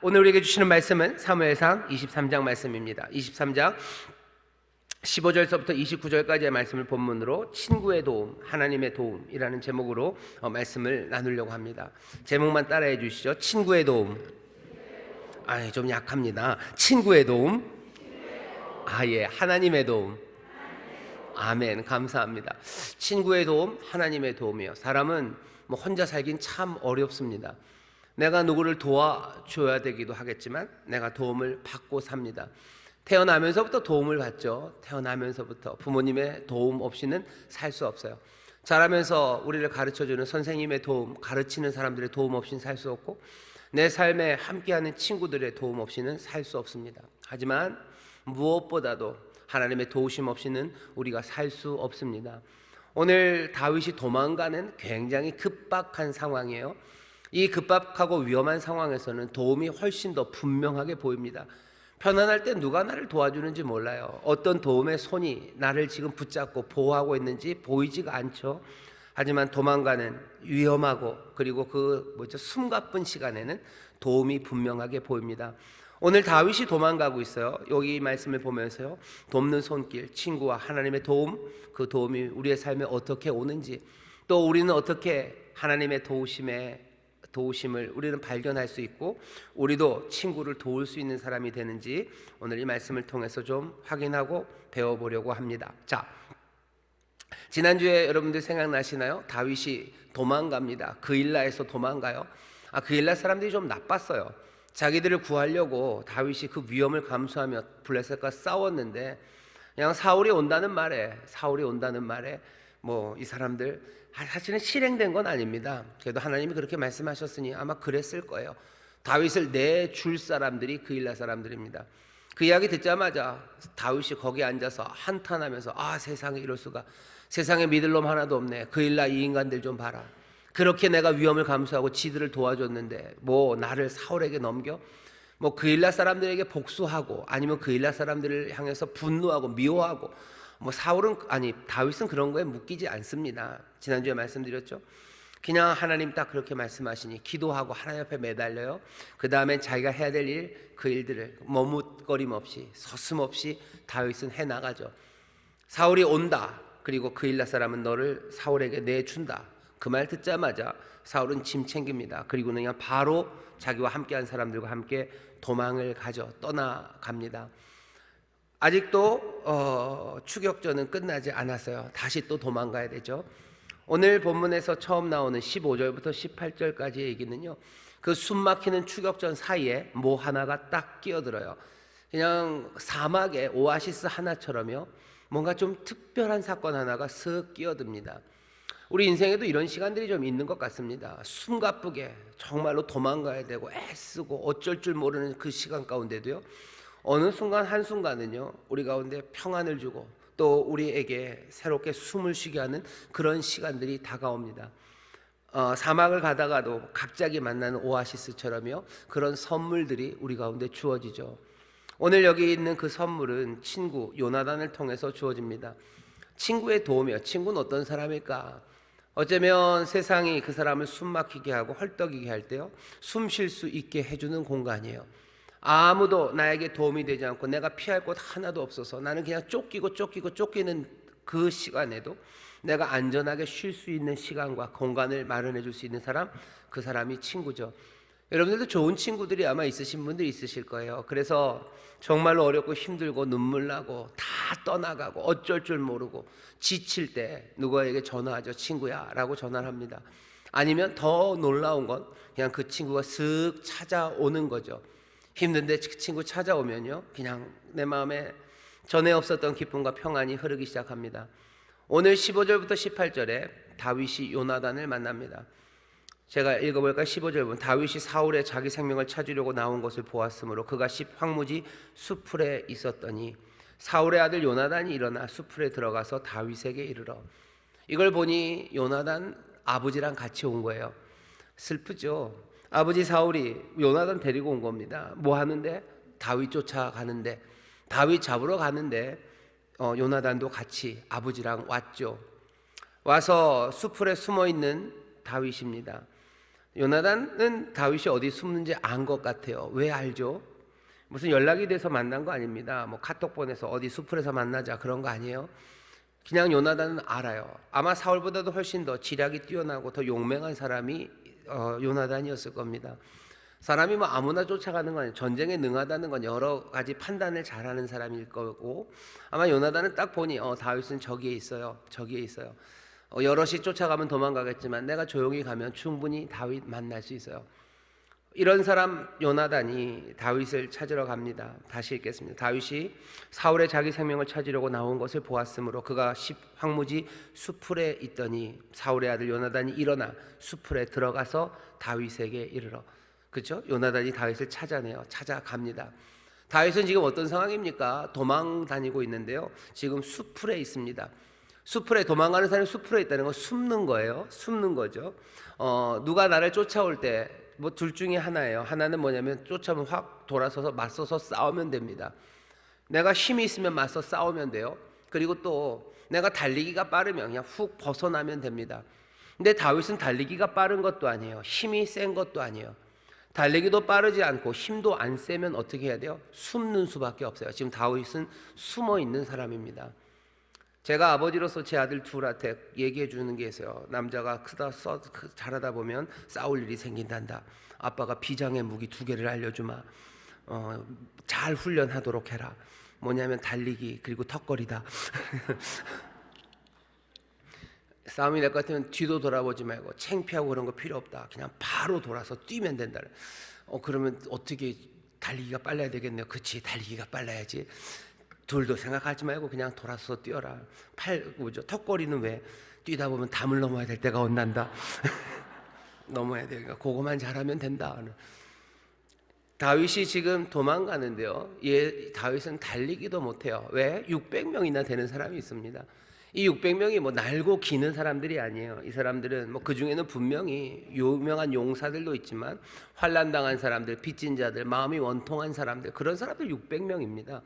오늘 우리에게 주시는 말씀은 사무엘상 23장 말씀입니다. 23장 15절서부터 29절까지의 말씀을 본문으로 친구의 도움, 하나님의 도움이라는 제목으로 말씀을 나누려고 합니다. 제목만 따라해 주시죠. 친구의 도움. 좀 약합니다. 친구의 도움. 예, 하나님의 도움. 아멘. 감사합니다. 친구의 도움, 하나님의 도움이요. 사람은 혼자 살긴 참 어렵습니다. 내가 누구를 도와줘야 되기도 하겠지만 내가 도움을 받고 삽니다. 태어나면서부터 도움을 받죠. 태어나면서부터 부모님의 도움 없이는 살 수 없어요. 자라면서 우리를 가르쳐주는 선생님의 도움, 가르치는 사람들의 도움 없이는 살 수 없고, 내 삶에 함께하는 친구들의 도움 없이는 살 수 없습니다. 하지만 무엇보다도 하나님의 도우심 없이는 우리가 살 수 없습니다. 오늘 다윗이 도망가는 굉장히 급박한 상황이에요. 이 급박하고 위험한 상황에서는 도움이 훨씬 더 분명하게 보입니다. 편안할 때 누가 나를 도와주는지 몰라요. 어떤 도움의 손이 나를 지금 붙잡고 보호하고 있는지 보이지가 않죠. 하지만 도망가는 위험하고 그리고 숨가쁜 시간에는 도움이 분명하게 보입니다. 오늘 다윗이 도망가고 있어요. 여기 말씀을 보면서요, 돕는 손길, 친구와 하나님의 도움, 그 도움이 우리의 삶에 어떻게 오는지, 또 우리는 어떻게 하나님의 도우심을 우리는 발견할 수 있고 우리도 친구를 도울 수 있는 사람이 되는지 오늘 이 말씀을 통해서 좀 확인하고 배워보려고 합니다. 자, 지난주에 여러분들 생각나시나요? 다윗이 도망갑니다. 그일라에서 도망가요. 그일라 사람들이 좀 나빴어요. 자기들을 구하려고 다윗이 그 위험을 감수하며 블레셋과 싸웠는데, 그냥 사울이 온다는 말에 이 사람들 사실은 실행된 건 아닙니다. 그래도 하나님이 그렇게 말씀하셨으니 아마 그랬을 거예요. 다윗을 내줄 사람들이 그일라 사람들입니다. 그 이야기 듣자마자 다윗이 거기 앉아서 한탄하면서 세상에 이럴 수가, 세상에 믿을 놈 하나도 없네. 그일라 이 인간들 좀 봐라. 그렇게 내가 위험을 감수하고 지들을 도와줬는데 나를 사울에게 넘겨? 그일라 사람들에게 복수하고 아니면 그일라 사람들을 향해서 분노하고 미워하고, 다윗은 그런 거에 묶이지 않습니다. 지난주에 말씀드렸죠. 그냥 하나님 딱 그렇게 말씀하시니 기도하고 하나님 앞에 매달려요. 그 다음에 자기가 해야 될 일, 그 일들을 머뭇거림 없이 서슴없이 다윗은 해나가죠. 사울이 온다. 그리고 그일라 사람은 너를 사울에게 내준다. 그 말 듣자마자 사울은 짐 챙깁니다. 그리고 그냥 바로 자기와 함께한 사람들과 함께 도망을 가죠. 떠나갑니다. 아직도 추격전은 끝나지 않았어요. 다시 또 도망가야 되죠. 오늘 본문에서 처음 나오는 15절부터 18절까지의 얘기는요, 그 숨막히는 추격전 사이에 하나가 딱 끼어들어요. 그냥 사막에 오아시스 하나처럼요, 뭔가 좀 특별한 사건 하나가 쓱 끼어듭니다. 우리 인생에도 이런 시간들이 좀 있는 것 같습니다. 숨가쁘게 정말로 도망가야 되고 애쓰고 어쩔 줄 모르는 그 시간 가운데도요, 어느 순간 한순간은요, 우리 가운데 평안을 주고 또 우리에게 새롭게 숨을 쉬게 하는 그런 시간들이 다가옵니다. 사막을 가다가도 갑자기 만나는 오아시스처럼요, 그런 선물들이 우리 가운데 주어지죠. 오늘 여기 있는 그 선물은 친구 요나단을 통해서 주어집니다. 친구의 도움이요. 친구는 어떤 사람일까? 어쩌면 세상이 그 사람을 숨막히게 하고 헐떡이게 할 때요, 숨 쉴 수 있게 해주는 공간이에요. 아무도 나에게 도움이 되지 않고 내가 피할 곳 하나도 없어서 나는 그냥 쫓기는 그 시간에도 내가 안전하게 쉴 수 있는 시간과 공간을 마련해 줄 수 있는 사람, 그 사람이 친구죠. 여러분들도 좋은 친구들이 아마 있으신 분들이 있으실 거예요. 그래서 정말로 어렵고 힘들고 눈물 나고 다 떠나가고 어쩔 줄 모르고 지칠 때 누구에게 전화하죠. 친구야 라고 전화를 합니다. 아니면 더 놀라운 건 그냥 그 친구가 슥 찾아오는 거죠. 힘든데 그 친구 찾아오면요, 그냥 내 마음에 전에 없었던 기쁨과 평안이 흐르기 시작합니다. 오늘 15절부터 18절에 다윗이 요나단을 만납니다. 제가 읽어볼까요? 15절 보면 다윗이 사울의 자기 생명을 찾으려고 나온 것을 보았으므로 그가 황무지 수풀에 있었더니 사울의 아들 요나단이 일어나 수풀에 들어가서 다윗에게 이르러. 이걸 보니 요나단 아버지랑 같이 온 거예요. 슬프죠. 아버지 사울이 요나단 데리고 온 겁니다. 뭐 하는데? 다윗 쫓아가는데, 다윗 잡으러 가는데 요나단도 같이 아버지랑 왔죠. 와서 수풀에 숨어있는 다윗입니다. 요나단은 다윗이 어디 숨는지 안 것 같아요. 왜 알죠? 무슨 연락이 돼서 만난 거 아닙니다. 뭐 카톡 보내서 어디 수풀에서 만나자 그런 거 아니에요. 그냥 요나단은 알아요. 아마 사울보다도 훨씬 더 지략이 뛰어나고 더 용맹한 사람이 요나단이었을 겁니다. 사람이 뭐 아무나 쫓아가는 건 아니에요. 전쟁에 능하다는 건 여러 가지 판단을 잘하는 사람일 거고, 아마 요나단은 딱 보니 다윗은 저기에 있어요. 저기에 있어요. 여럿이 쫓아가면 도망가겠지만 내가 조용히 가면 충분히 다윗 만날 수 있어요. 이런 사람 요나단이 다윗을 찾으러 갑니다. 다시 읽겠습니다. 다윗이 사울의 자기 생명을 찾으려고 나온 것을 보았으므로 그가 황무지 수풀에 있더니 사울의 아들 요나단이 일어나 수풀에 들어가서 다윗에게 이르러. 그렇죠? 요나단이 다윗을 찾아내요. 찾아갑니다. 다윗은 지금 어떤 상황입니까? 도망 다니고 있는데요. 지금 수풀에 있습니다. 수풀에 도망가는 사람이 수풀에 있다는 건 숨는 거예요. 숨는 거죠. 누가 나를 쫓아올 때 뭐 둘 중에 하나예요. 하나는 뭐냐면 쫓아오면 확 돌아서서 맞서서 싸우면 됩니다. 내가 힘이 있으면 맞서 싸우면 돼요. 그리고 또 내가 달리기가 빠르면 그냥 훅 벗어나면 됩니다. 근데 다윗은 달리기가 빠른 것도 아니에요. 힘이 센 것도 아니에요. 달리기도 빠르지 않고 힘도 안 세면 어떻게 해야 돼요? 숨는 수밖에 없어요. 지금 다윗은 숨어 있는 사람입니다. 제가 아버지로서 제 아들 둘한테 얘기해 주는 게 있어요. 남자가 크다 자라다 보면 싸울 일이 생긴단다. 아빠가 비장의 무기 2개를 알려주마. 잘 훈련하도록 해라. 뭐냐면 달리기 그리고 턱걸이다. 싸움이 날 것 같으면 뒤도 돌아보지 말고 창피하고 그런 거 필요 없다. 그냥 바로 돌아서 뛰면 된다. 그러면 어떻게 달리기가 빨라야 되겠네요. 그치, 달리기가 빨라야지. 둘도 생각하지 말고 그냥 돌아서 뛰어라. 턱걸이는 왜? 뛰다 보면 담을 넘어야 될 때가 온단다. 넘어야 되니까 그거만 잘하면 된다. 다윗이 지금 도망가는데요. 다윗은 달리기도 못해요. 왜? 600명이나 되는 사람이 있습니다. 이 600명이 뭐 날고 기는 사람들이 아니에요. 이 사람들은 뭐 그 중에는 분명히 유명한 용사들도 있지만 환난 당한 사람들, 빚진 자들, 마음이 원통한 사람들, 그런 사람들 600명입니다.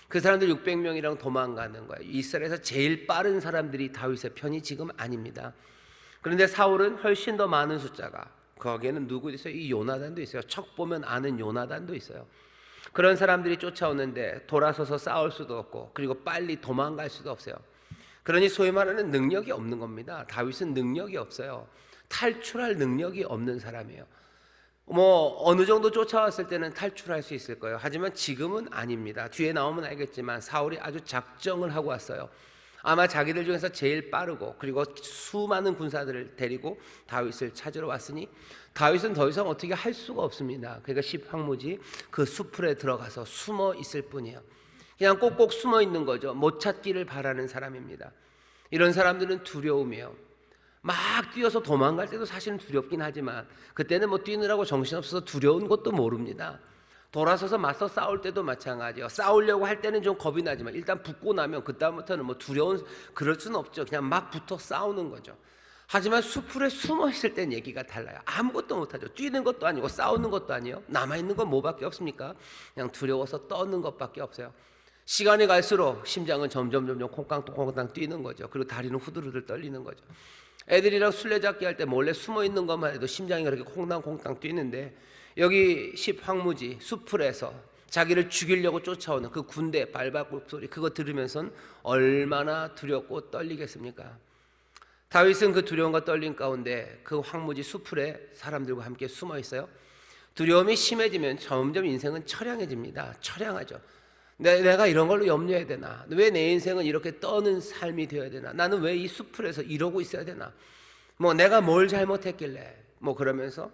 그 사람들 600명이랑 도망가는 거예요. 이스라엘에서 제일 빠른 사람들이 다윗의 편이 지금 아닙니다. 그런데 사울은 훨씬 더 많은 숫자가, 거기에는 누구 있어요? 이 요나단도 있어요. 척 보면 아는 요나단도 있어요. 그런 사람들이 쫓아오는데 돌아서서 싸울 수도 없고 그리고 빨리 도망갈 수도 없어요. 그러니 소위 말하는 능력이 없는 겁니다. 다윗은 능력이 없어요. 탈출할 능력이 없는 사람이에요. 뭐 어느 정도 쫓아왔을 때는 탈출할 수 있을 거예요. 하지만 지금은 아닙니다. 뒤에 나오면 알겠지만 사울이 아주 작정을 하고 왔어요. 아마 자기들 중에서 제일 빠르고 그리고 수많은 군사들을 데리고 다윗을 찾으러 왔으니 다윗은 더 이상 어떻게 할 수가 없습니다. 그러니까 십황무지 그 수풀에 들어가서 숨어 있을 뿐이에요. 그냥 꼭꼭 숨어 있는 거죠. 못 찾기를 바라는 사람입니다. 이런 사람들은 두려움이에요. 막 뛰어서 도망갈 때도 사실은 두렵긴 하지만 그때는 뭐 뛰느라고 정신없어서 두려운 것도 모릅니다. 돌아서서 맞서 싸울 때도 마찬가지예요. 싸우려고 할 때는 좀 겁이 나지만 일단 붙고 나면 그다음부터는 뭐 두려운, 그럴 수는 없죠. 그냥 막 붙어 싸우는 거죠. 하지만 수풀에 숨어 있을 땐 얘기가 달라요. 아무것도 못하죠. 뛰는 것도 아니고 싸우는 것도 아니에요. 남아있는 건 뭐밖에 없습니까? 그냥 두려워서 떠는 것밖에 없어요. 시간이 갈수록 심장은 점점 콩깡콩깡 뛰는 거죠. 그리고 다리는 후들후들 떨리는 거죠. 애들이랑 술래잡기 할 때 몰래 숨어 있는 것만 해도 심장이 그렇게 콩당콩당 뛰는데 여기 십황무지 수풀에서 자기를 죽이려고 쫓아오는 그 군대 발바꿈 소리, 그거 들으면선 얼마나 두렵고 떨리겠습니까? 다윗은 그 두려움과 떨림 가운데 그 황무지 수풀에 사람들과 함께 숨어 있어요. 두려움이 심해지면 점점 인생은 처량해집니다. 처량하죠. 내가 이런 걸로 염려해야 되나? 왜 내 인생은 이렇게 떠는 삶이 되어야 되나? 나는 왜 이 수풀에서 이러고 있어야 되나? 뭐 내가 뭘 잘못했길래? 뭐 그러면서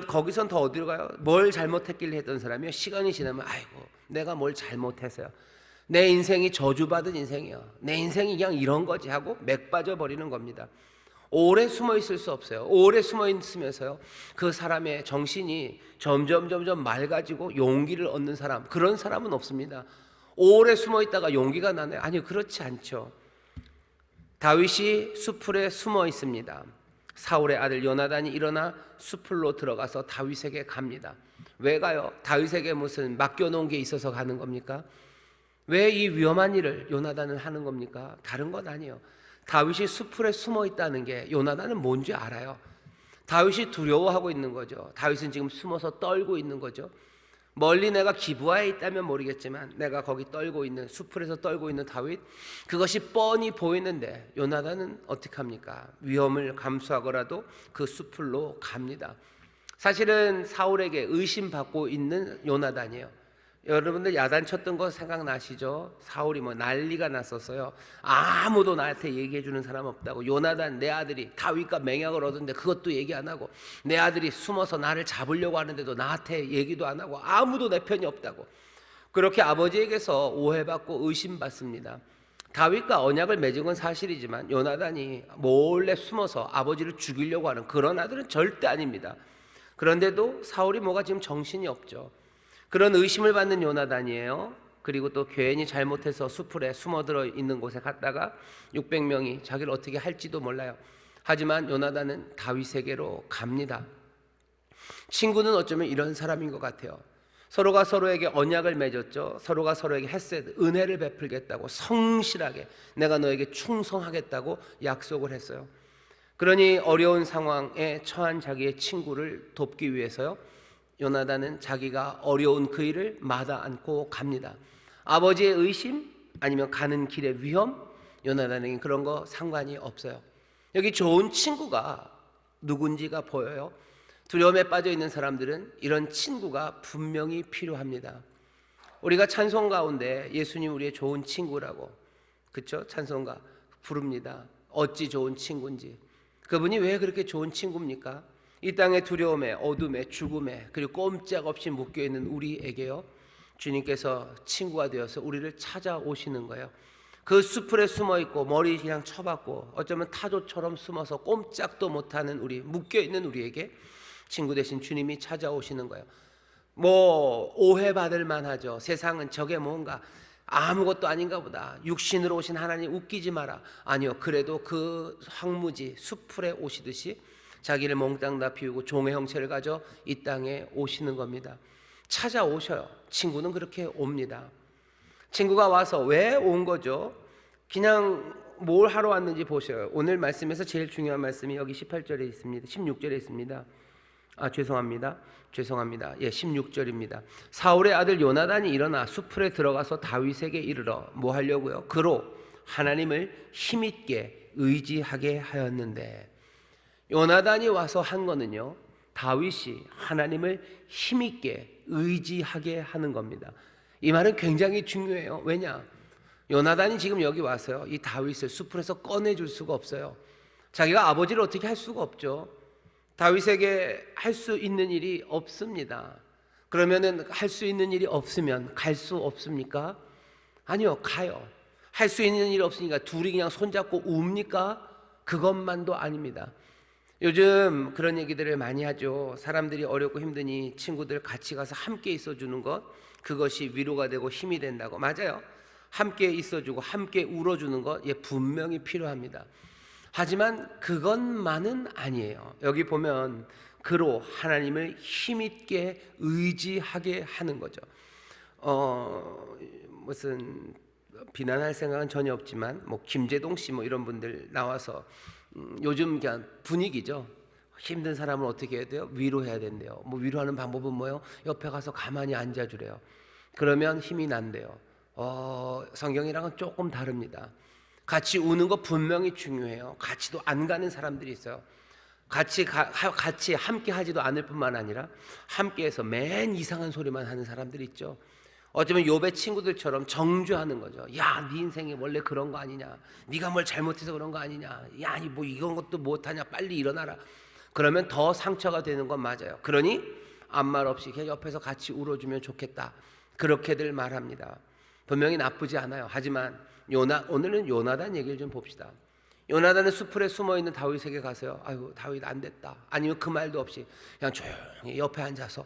거기선 더 어디로 가요? 뭘 잘못했길래 했던 사람이요. 시간이 지나면 아이고 내가 뭘 잘못해서요. 내 인생이 저주받은 인생이요. 내 인생이 그냥 이런 거지 하고 맥 빠져버리는 겁니다. 오래 숨어 있을 수 없어요. 오래 숨어 있으면서요 그 사람의 정신이 점점 맑아지고 용기를 얻는 사람, 그런 사람은 없습니다. 오래 숨어 있다가 용기가 나네요. 아니요, 그렇지 않죠. 다윗이 수풀에 숨어 있습니다. 사울의 아들 요나단이 일어나 수풀로 들어가서 다윗에게 갑니다. 왜 가요? 다윗에게 무슨 맡겨놓은 게 있어서 가는 겁니까? 왜 이 위험한 일을 요나단은 하는 겁니까? 다른 건 아니에요. 다윗이 수풀에 숨어 있다는 게 요나단은 뭔지 알아요. 다윗이 두려워하고 있는 거죠. 다윗은 지금 숨어서 떨고 있는 거죠. 멀리 내가 기브아에 있다면 모르겠지만 내가 거기 떨고 있는, 수풀에서 떨고 있는 다윗, 그것이 뻔히 보이는데 요나단은 어떻게 합니까? 위험을 감수하고라도 그 수풀로 갑니다. 사실은 사울에게 의심받고 있는 요나단이에요. 여러분들 야단 쳤던 거 생각나시죠? 사울이 뭐 난리가 났었어요. 아무도 나한테 얘기해 주는 사람 없다고. 요나단 내 아들이 다윗과 맹약을 얻었는데 그것도 얘기 안 하고, 내 아들이 숨어서 나를 잡으려고 하는데도 나한테 얘기도 안 하고, 아무도 내 편이 없다고. 그렇게 아버지에게서 오해받고 의심받습니다. 다윗과 언약을 맺은 건 사실이지만 요나단이 몰래 숨어서 아버지를 죽이려고 하는 그런 아들은 절대 아닙니다. 그런데도 사울이 뭐가 지금 정신이 없죠. 그런 의심을 받는 요나단이에요. 그리고 또 괜히 잘못해서 수풀에 숨어들어 있는 곳에 갔다가 600명이 자기를 어떻게 할지도 몰라요. 하지만 요나단은 다윗에게로 갑니다. 친구는 어쩌면 이런 사람인 것 같아요. 서로가 서로에게 언약을 맺었죠. 서로가 서로에게 헤세드, 은혜를 베풀겠다고, 성실하게 내가 너에게 충성하겠다고 약속을 했어요. 그러니 어려운 상황에 처한 자기의 친구를 돕기 위해서요, 요나단은 자기가 어려운 그 일을 마다 않고 갑니다. 아버지의 의심 아니면 가는 길의 위험, 요나단에게 그런 거 상관이 없어요. 여기 좋은 친구가 누군지가 보여요. 두려움에 빠져 있는 사람들은 이런 친구가 분명히 필요합니다. 우리가 찬송 가운데 예수님 우리의 좋은 친구라고, 그렇죠? 찬송가 부릅니다. 어찌 좋은 친구인지. 그분이 왜 그렇게 좋은 친구입니까? 이 땅의 두려움에, 어둠에, 죽음에, 그리고 꼼짝없이 묶여있는 우리에게요, 주님께서 친구가 되어서 우리를 찾아오시는 거예요. 그 수풀에 숨어있고 머리 그냥 쳐박고 어쩌면 타조처럼 숨어서 꼼짝도 못하는 우리, 묶여있는 우리에게 친구 되신 주님이 찾아오시는 거예요. 뭐 오해받을 만하죠. 세상은 저게 뭔가 아무것도 아닌가 보다, 육신으로 오신 하나님 웃기지 마라. 아니요, 그래도 그 황무지 수풀에 오시듯이 자기를 몽땅 다 비우고 종의 형체를 가져 이 땅에 오시는 겁니다. 찾아오셔요. 친구는 그렇게 옵니다. 친구가 와서 왜 온 거죠? 그냥 뭘 하러 왔는지 보셔요. 오늘 말씀에서 제일 중요한 말씀이 여기 18절에 있습니다. 16절에 있습니다. 죄송합니다. 예, 16절입니다. 사울의 아들 요나단이 일어나 수풀에 들어가서 다윗에게 이르러 뭐 하려고요? 그로 하나님을 힘있게 의지하게 하였는데, 요나단이 와서 한 거는요, 다윗이 하나님을 힘있게 의지하게 하는 겁니다. 이 말은 굉장히 중요해요. 왜냐? 요나단이 지금 여기 와서요, 이 다윗을 수풀에서 꺼내줄 수가 없어요. 자기가 아버지를 어떻게 할 수가 없죠. 다윗에게 할 수 있는 일이 없습니다. 그러면은 할 수 있는 일이 없으면 갈 수 없습니까? 아니요, 가요. 할 수 있는 일이 없으니까 둘이 그냥 손잡고 웁니까? 그것만도 아닙니다. 요즘 그런 얘기들을 많이 하죠. 사람들이 어렵고 힘드니 친구들 같이 가서 함께 있어주는 것, 그것이 위로가 되고 힘이 된다고. 맞아요. 함께 있어주고 함께 울어주는 것, 예, 분명히 필요합니다. 하지만 그것만은 아니에요. 여기 보면 그로 하나님을 힘있게 의지하게 하는 거죠. 무슨 비난할 생각은 전혀 없지만 뭐 김재동 씨 뭐 이런 분들 나와서 요즘 그냥 분위기죠. 힘든 사람을 어떻게 해야 돼요? 위로해야 된대요. 뭐 위로하는 방법은 뭐예요? 옆에 가서 가만히 앉아주래요. 그러면 힘이 난대요. 성경이랑은 조금 다릅니다. 같이 우는 거 분명히 중요해요. 같이도 안 가는 사람들이 있어요. 같이 함께 하지도 않을 뿐만 아니라 함께해서 맨 이상한 소리만 하는 사람들이 있죠. 어쩌면 욥의 친구들처럼 정죄하는 거죠. 야, 네 인생이 원래 그런 거 아니냐? 네가 뭘 잘못해서 그런 거 아니냐? 야, 니 뭐 이런 것도 못하냐? 빨리 일어나라. 그러면 더 상처가 되는 건 맞아요. 그러니 아무 말 없이 그냥 옆에서 같이 울어주면 좋겠다. 그렇게들 말합니다. 분명히 나쁘지 않아요. 하지만 오늘은 요나단 얘기를 좀 봅시다. 요나단은 수풀에 숨어있는 다윗에게 가서요, 아유 다윗 안 됐다, 아니면 그 말도 없이 그냥 조용히 옆에 앉아서,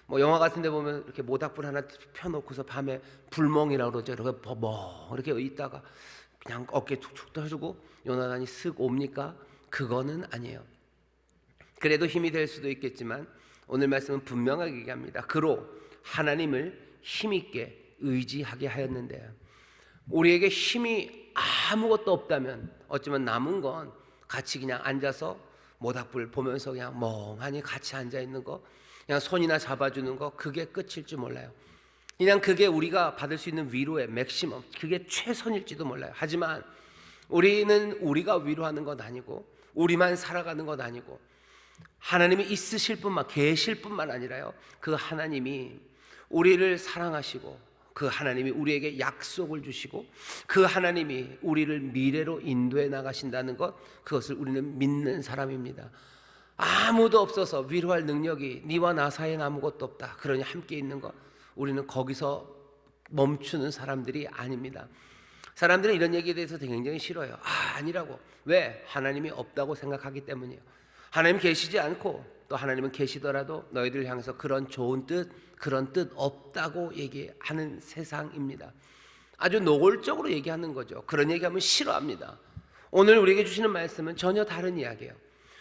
뭐 영화 같은 데 보면 이렇게 모닥불 하나 펴놓고서 밤에 불멍이라고 그러죠. 이렇게 버멍 이렇게 있다가 그냥 어깨 툭툭 떠주고 요나단이 쓱 옵니까? 그거는 아니에요. 그래도 힘이 될 수도 있겠지만 오늘 말씀은 분명하게 얘기합니다. 그로 하나님을 힘있게 의지하게 하였는데, 우리에게 힘이 아무것도 없다면 어쩌면 남은 건 같이 그냥 앉아서 모닥불 보면서 그냥 멍하니 같이 앉아 있는 거, 그냥 손이나 잡아주는 거, 그게 끝일 줄 몰라요. 그냥 그게 우리가 받을 수 있는 위로의 맥시멈, 그게 최선일지도 몰라요. 하지만 우리는 우리가 위로하는 것 아니고, 우리만 살아가는 것 아니고, 하나님이 있으실 뿐만, 계실 뿐만 아니라요, 그 하나님이 우리를 사랑하시고, 그 하나님이 우리에게 약속을 주시고, 그 하나님이 우리를 미래로 인도해 나가신다는 것, 그것을 우리는 믿는 사람입니다. 아무도 없어서 위로할 능력이 니와 나 사이엔 아무것도 없다, 그러니 함께 있는 것, 우리는 거기서 멈추는 사람들이 아닙니다. 사람들은 이런 얘기에 대해서 굉장히 싫어요. 아니라고. 왜? 하나님이 없다고 생각하기 때문이에요. 하나님 계시지 않고, 또 하나님은 계시더라도 너희들을 향해서 그런 좋은 뜻, 그런 뜻 없다고 얘기하는 세상입니다. 아주 노골적으로 얘기하는 거죠. 그런 얘기하면 싫어합니다. 오늘 우리에게 주시는 말씀은 전혀 다른 이야기예요.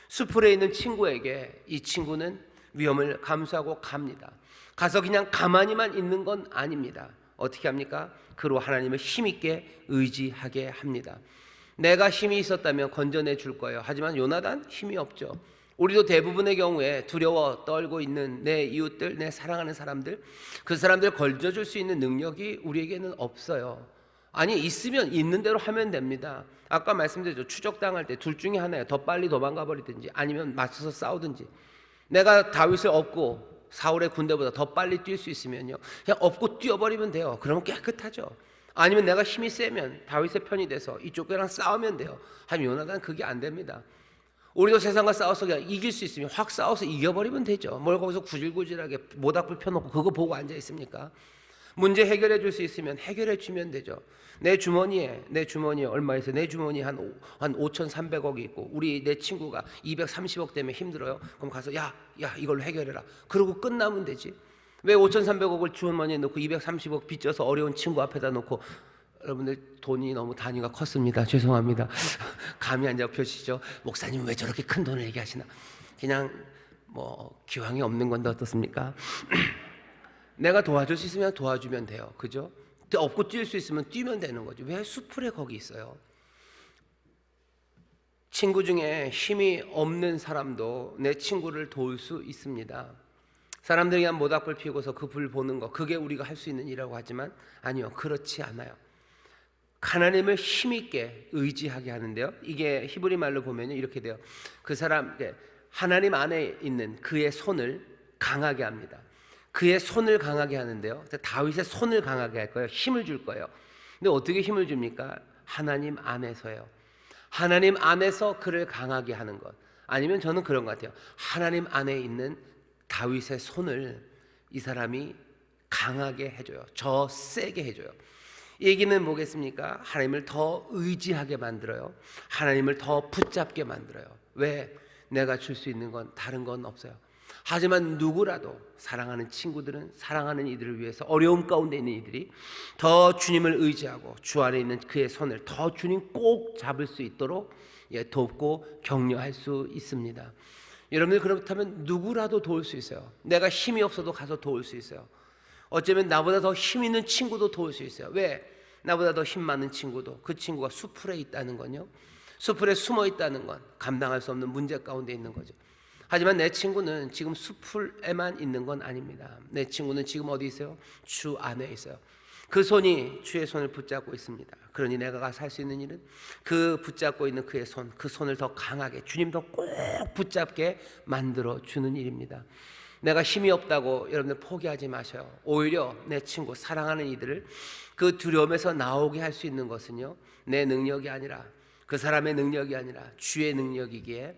수풀에 있는 친구에게 이 친구는 위험을 감수하고 갑니다. 가서 그냥 가만히만 있는 건 아닙니다. 어떻게 합니까? 그로 하나님을 힘있게 의지하게 합니다. 내가 힘이 있었다면 건져내 줄 거예요. 하지만 요나단 힘이 없죠. 우리도 대부분의 경우에 두려워 떨고 있는 내 이웃들, 내 사랑하는 사람들, 그 사람들 건져줄 수 있는 능력이 우리에게는 없어요. 아니, 있으면 있는 대로 하면 됩니다. 아까 말씀드렸죠. 추적당할 때 둘 중에 하나예요. 더 빨리 도망가 버리든지 아니면 맞서서 싸우든지. 내가 다윗을 업고 사울의 군대보다 더 빨리 뛸 수 있으면요, 그냥 업고 뛰어버리면 돼요. 그러면 깨끗하죠. 아니면 내가 힘이 세면 다윗의 편이 돼서 이쪽이랑 싸우면 돼요. 하지만 요나단 그게 안 됩니다. 우리도 세상과 싸워서 그냥 이길 수 있으면 확 싸워서 이겨버리면 되죠. 뭘 거기서 구질구질하게 모닥불 펴놓고 그거 보고 앉아 있습니까? 문제 해결해 줄 수 있으면 해결해 주면 되죠. 내 주머니에 얼마 있어요? 내 주머니에 한 5,300억이 있고, 내 친구가 230억 때문에 힘들어요. 그럼 가서 야 이걸로 해결해라. 그러고 끝나면 되지. 왜 5,300억을 주머니에 넣고 230억 빚져서 어려운 친구 앞에다 놓고. 여러분들 돈이 너무 단위가 컸습니다. 죄송합니다. 감이 안 잡혀지시죠? 목사님 왜 저렇게 큰 돈을 얘기하시나? 그냥 기왕이 없는 건데 어떻습니까? 내가 도와줄 수 있으면 도와주면 돼요. 그죠? 업고 뛸 수 있으면 뛰면 되는 거죠. 왜 수풀에 거기 있어요? 친구 중에 힘이 없는 사람도 내 친구를 도울 수 있습니다. 사람들이 그냥 모닥불 피우고서 그 불 보는 거, 그게 우리가 할 수 있는 일이라고 하지만 아니요, 그렇지 않아요. 하나님을 힘있게 의지하게 하는데요, 이게 히브리 말로 보면 이렇게 돼요. 그 사람, 하나님 안에 있는 그의 손을 강하게 합니다. 그의 손을 강하게 하는데요, 다윗의 손을 강하게 할 거예요. 힘을 줄 거예요. 근데 어떻게 힘을 줍니까? 하나님 안에서요. 하나님 안에서 그를 강하게 하는 것. 아니면 저는 그런 것 같아요. 하나님 안에 있는 다윗의 손을 이 사람이 강하게 해줘요. 저 세게 해줘요. 이 얘기는 뭐겠습니까? 하나님을 더 의지하게 만들어요. 하나님을 더 붙잡게 만들어요. 왜? 내가 줄 수 있는 건 다른 건 없어요. 하지만 누구라도 사랑하는 친구들은 사랑하는 이들을 위해서 어려움 가운데 있는 이들이 더 주님을 의지하고 주 안에 있는 그의 손을 더 주님 꼭 잡을 수 있도록 돕고 격려할 수 있습니다. 여러분들 그렇다면 누구라도 도울 수 있어요. 내가 힘이 없어도 가서 도울 수 있어요. 어쩌면 나보다 더 힘 있는 친구도 도울 수 있어요. 왜? 나보다 더 힘 많은 친구도, 그 친구가 수풀에 있다는 건요, 수풀에 숨어 있다는 건 감당할 수 없는 문제 가운데 있는 거죠. 하지만 내 친구는 지금 수풀에만 있는 건 아닙니다. 내 친구는 지금 어디 있어요? 주 안에 있어요. 그 손이 주의 손을 붙잡고 있습니다. 그러니 내가 가서 할 수 있는 일은 그 붙잡고 있는 그의 손, 그 손을 더 강하게, 주님 더 꼭 붙잡게 만들어 주는 일입니다. 내가 힘이 없다고 여러분들 포기하지 마셔요. 오히려 내 친구, 사랑하는 이들을 그 두려움에서 나오게 할 수 있는 것은요, 내 능력이 아니라, 그 사람의 능력이 아니라 주의 능력이기에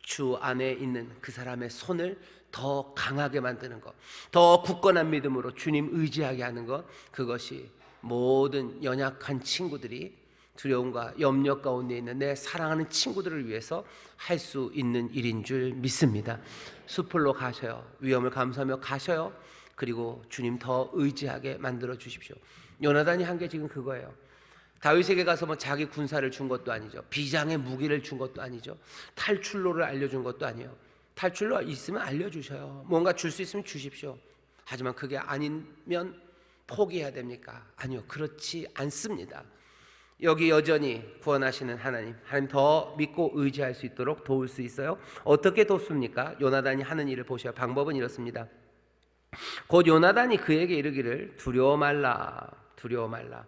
주 안에 있는 그 사람의 손을 더 강하게 만드는 것, 더 굳건한 믿음으로 주님 의지하게 하는 것, 그것이 모든 연약한 친구들이 두려움과 염려 가운데 있는 내 사랑하는 친구들을 위해서 할 수 있는 일인 줄 믿습니다. 수풀로 가셔요. 위험을 감수하며 가셔요. 그리고 주님 더 의지하게 만들어 주십시오. 요나단이 한 게 지금 그거예요. 다윗에게 가서 자기 군사를 준 것도 아니죠. 비장의 무기를 준 것도 아니죠. 탈출로를 알려준 것도 아니에요. 탈출로 있으면 알려주셔요. 뭔가 줄 수 있으면 주십시오. 하지만 그게 아니면 포기해야 됩니까? 아니요, 그렇지 않습니다. 여기 여전히 구원하시는 하나님 더 믿고 의지할 수 있도록 도울 수 있어요. 어떻게 돕습니까? 요나단이 하는 일을 보셔요. 방법은 이렇습니다. 곧 요나단이 그에게 이르기를 두려워 말라, 두려워 말라.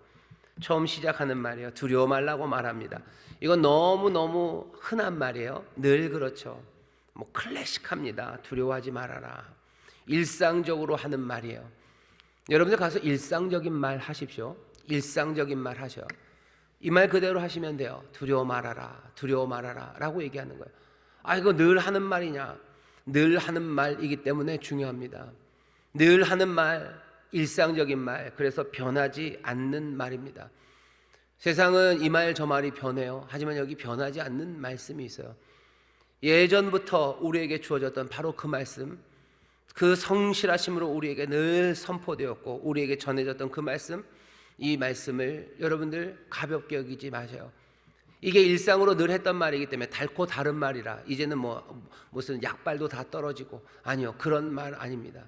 처음 시작하는 말이에요. 두려워 말라고 말합니다. 이건 너무너무 흔한 말이에요. 늘 그렇죠. 뭐 클래식합니다. 두려워하지 말아라. 일상적으로 하는 말이에요. 여러분들 가서 일상적인 말 하십시오. 일상적인 말 하셔. 이 말 그대로 하시면 돼요. 두려워 말아라, 두려워 말아라 라고 얘기하는 거예요. 아, 이거 늘 하는 말이냐? 늘 하는 말이기 때문에 중요합니다. 늘 하는 말, 일상적인 말, 그래서 변하지 않는 말입니다. 세상은 이 말 저 말이 변해요. 하지만 여기 변하지 않는 말씀이 있어요. 예전부터 우리에게 주어졌던 바로 그 말씀, 그 성실하심으로 우리에게 늘 선포되었고 우리에게 전해졌던 그 말씀, 이 말씀을 여러분들 가볍게 여기지 마세요. 이게 일상으로 늘 했던 말이기 때문에 달고 다른 말이라 이제는 무슨 약발도 다 떨어지고, 아니요, 그런 말 아닙니다.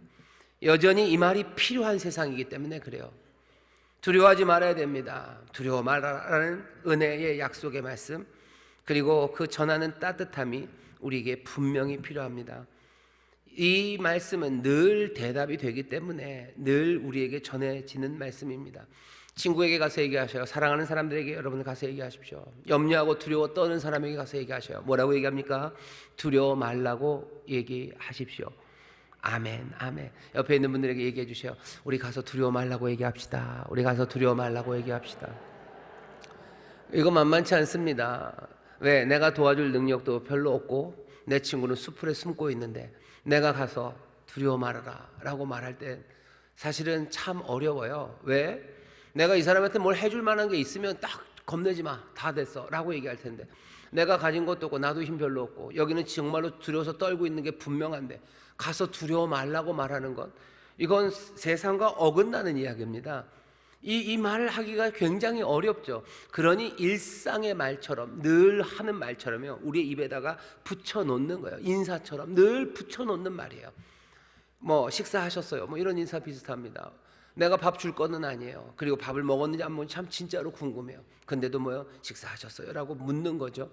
여전히 이 말이 필요한 세상이기 때문에 그래요. 두려워하지 말아야 됩니다. 두려워 말아라는 은혜의 약속의 말씀, 그리고 그 전하는 따뜻함이 우리에게 분명히 필요합니다. 이 말씀은 늘 대답이 되기 때문에 늘 우리에게 전해지는 말씀입니다. 친구에게 가서 얘기하셔요. 사랑하는 사람들에게 여러분 가서 얘기하십시오. 염려하고 두려워 떠는 사람에게 가서 얘기하셔요. 뭐라고 얘기합니까? 두려워 말라고 얘기하십시오. 아멘, 아멘. 옆에 있는 분들에게 얘기해 주세요. 우리 가서 두려워 말라고 얘기합시다. 우리 가서 두려워 말라고 얘기합시다. 이거 만만치 않습니다. 왜? 내가 도와줄 능력도 별로 없고 내 친구는 수풀에 숨고 있는데 내가 가서 두려워 말아라 라고 말할 때 사실은 참 어려워요. 왜? 내가 이 사람한테 뭘 해줄 만한 게 있으면 딱 겁내지 마, 다 됐어 라고 얘기할 텐데, 내가 가진 것도 없고 나도 힘 별로 없고 여기는 정말로 두려워서 떨고 있는 게 분명한데 가서 두려워 말라고 말하는 것, 이건 세상과 어긋나는 이야기입니다. 이 말을 하기가 굉장히 어렵죠. 그러니 일상의 말처럼, 늘 하는 말처럼요, 우리의 입에다가 붙여놓는 거예요. 인사처럼 늘 붙여놓는 말이에요. 뭐 식사하셨어요? 뭐 이런 인사 비슷합니다. 내가 밥 줄 거는 아니에요. 그리고 밥을 먹었는지 안 먹었는지 참 진짜로 궁금해요. 근데도 뭐요? 식사하셨어요? 라고 묻는 거죠.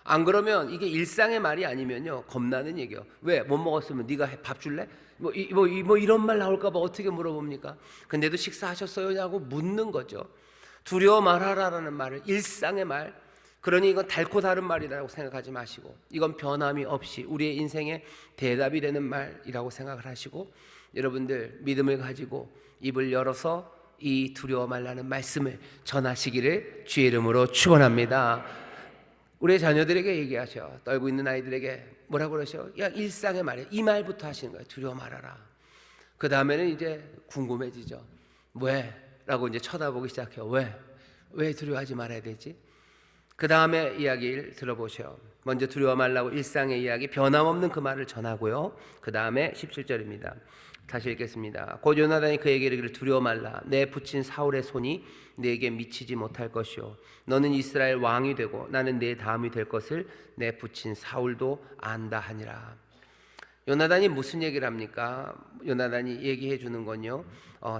안 그러면 이게 일상의 말이 아니면요, 겁나는 얘기예요. 왜? 못 먹었으면 네가 밥 줄래? 뭐 이런 말 나올까 봐 어떻게 물어봅니까? 근데도 식사하셨어요? 하고 묻는 거죠. 두려워 말하라라는 말을, 일상의 말, 그러니 이건 달고 다른 말이라고 생각하지 마시고, 이건 변함이 없이 우리의 인생에 대답이 되는 말이라고 생각을 하시고, 여러분들 믿음을 가지고 입을 열어서 이 두려워 말라는 말씀을 전하시기를 주의 이름으로 축원합니다. 우리 자녀들에게 얘기하셔. 떨고 있는 아이들에게 뭐라고 그러셔? 야, 일상의 말이에요. 이 말부터 하시는 거예요. 두려워 말아라. 그 다음에는 이제 궁금해지죠. 왜? 라고 이제 쳐다보기 시작해요. 왜? 왜 두려워하지 말아야 되지? 그 다음에 이야기를 들어보셔. 먼저 두려워 말라고 일상의 이야기, 변함없는 그 말을 전하고요. 그 다음에 17절입니다. 다시 읽겠습니다. 곧 요나단이 그에게 이르기를 두려워 말라. 내 붙인 사울의 손이 네게 미치지 못할 것이요 너는 이스라엘 왕이 되고 나는 네 다음이 될 것을 내 붙인 사울도 안다 하니라. 요나단이 무슨 얘기를 합니까? 요나단이 얘기해 주는 건요,